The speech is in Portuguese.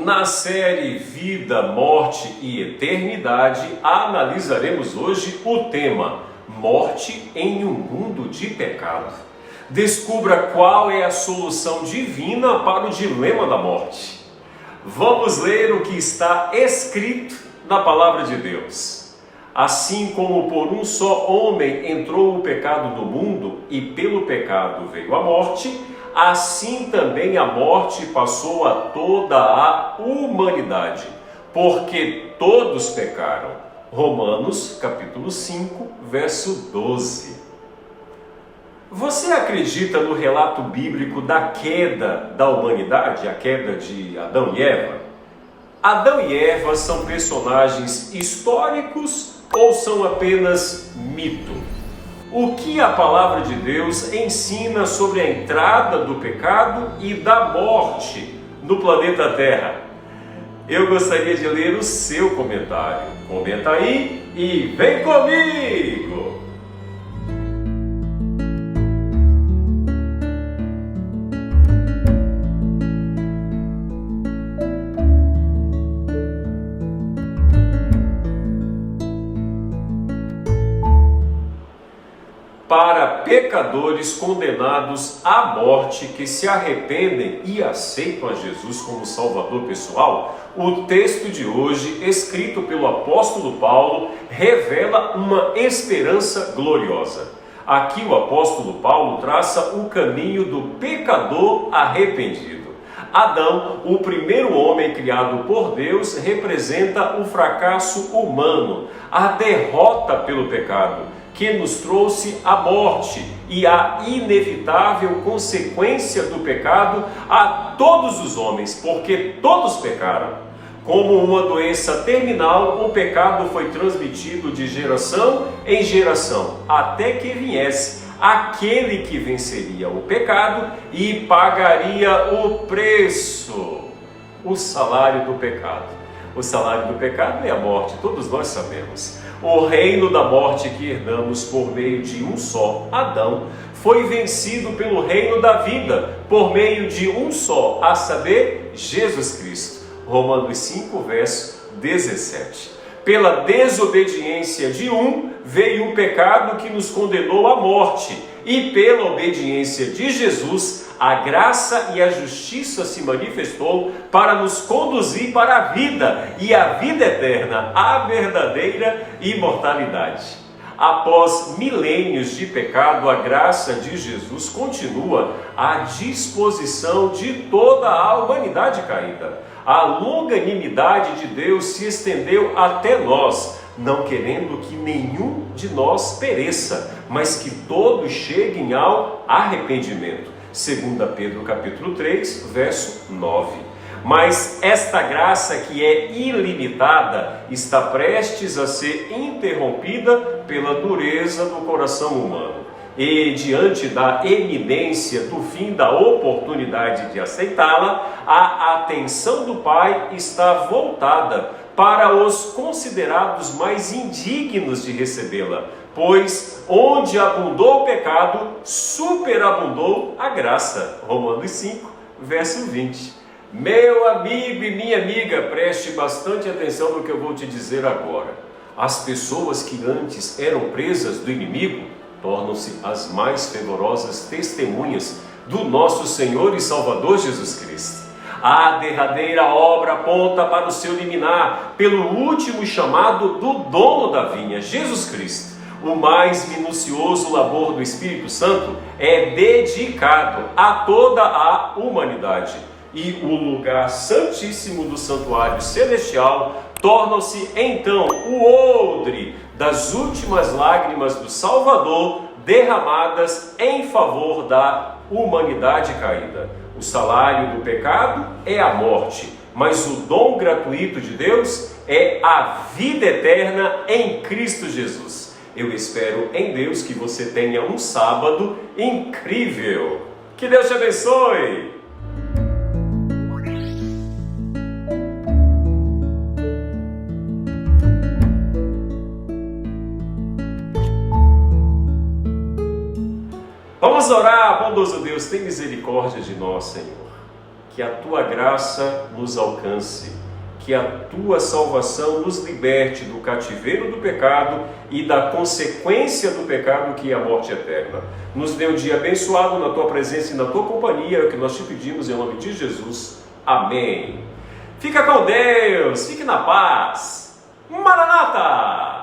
Na série Vida, Morte e Eternidade, analisaremos hoje o tema Morte em um mundo de pecado. Descubra qual é a solução divina para o dilema da morte. Vamos ler o que está escrito na Palavra de Deus. Assim como por um só homem entrou o pecado no mundo e pelo pecado veio a morte, assim também a morte passou a toda a humanidade, porque todos pecaram. Romanos capítulo 5, verso 12. Você acredita no relato bíblico da queda da humanidade, a queda de Adão e Eva? Adão e Eva são personagens históricos ou são apenas mito? O que a palavra de Deus ensina sobre a entrada do pecado e da morte no planeta Terra? Eu gostaria de ler o seu comentário. Comenta aí e vem comigo! Para pecadores condenados à morte que se arrependem e aceitam a Jesus como Salvador pessoal, o texto de hoje, escrito pelo apóstolo Paulo, revela uma esperança gloriosa. Aqui o apóstolo Paulo traça o caminho do pecador arrependido. Adão, o primeiro homem criado por Deus, representa o fracasso humano, a derrota pelo pecado, que nos trouxe a morte e a inevitável consequência do pecado a todos os homens, porque todos pecaram. Como uma doença terminal, o pecado foi transmitido de geração em geração, até que viesse aquele que venceria o pecado e pagaria o preço, o salário do pecado. O salário do pecado é a morte, todos nós sabemos. O reino da morte que herdamos por meio de um só, Adão, foi vencido pelo reino da vida, por meio de um só, a saber, Jesus Cristo. Romanos 5, verso 17. Pela desobediência de um, veio o pecado que nos condenou à morte, e pela obediência de Jesus, a graça e a justiça se manifestou para nos conduzir para a vida e a vida eterna, a verdadeira imortalidade. Após milênios de pecado, a graça de Jesus continua à disposição de toda a humanidade caída. A longanimidade de Deus se estendeu até nós, não querendo que nenhum de nós pereça, mas que todos cheguem ao arrependimento. 2 Pedro capítulo 3, verso 9. Mas esta graça, que é ilimitada, está prestes a ser interrompida pela dureza do coração humano. E diante da eminência do fim da oportunidade de aceitá-la, a atenção do Pai está voltada para os considerados mais indignos de recebê-la, pois onde abundou o pecado, superabundou a graça. Romanos 5, verso 20. Meu amigo e minha amiga, preste bastante atenção no que eu vou te dizer agora. As pessoas que antes eram presas do inimigo tornam-se as mais fervorosas testemunhas do nosso Senhor e Salvador Jesus Cristo. A derradeira obra aponta para o seu liminar, pelo último chamado do dono da vinha, Jesus Cristo. O mais minucioso labor do Espírito Santo é dedicado a toda a humanidade. E o lugar santíssimo do santuário celestial torna-se então o odre das últimas lágrimas do Salvador derramadas em favor da humanidade caída. O salário do pecado é a morte, mas o dom gratuito de Deus é a vida eterna em Cristo Jesus. Eu espero em Deus que você tenha um sábado incrível. Que Deus te abençoe! Vamos orar, bondoso Deus, tem misericórdia de nós, Senhor. que a tua graça nos alcance, que a tua salvação nos liberte do cativeiro do pecado e da consequência do pecado, que é a morte eterna. Nos dê um dia abençoado na tua presença e na tua companhia, é o que nós te pedimos em nome de Jesus. Amém. Fica com Deus, fique na paz. Maranata!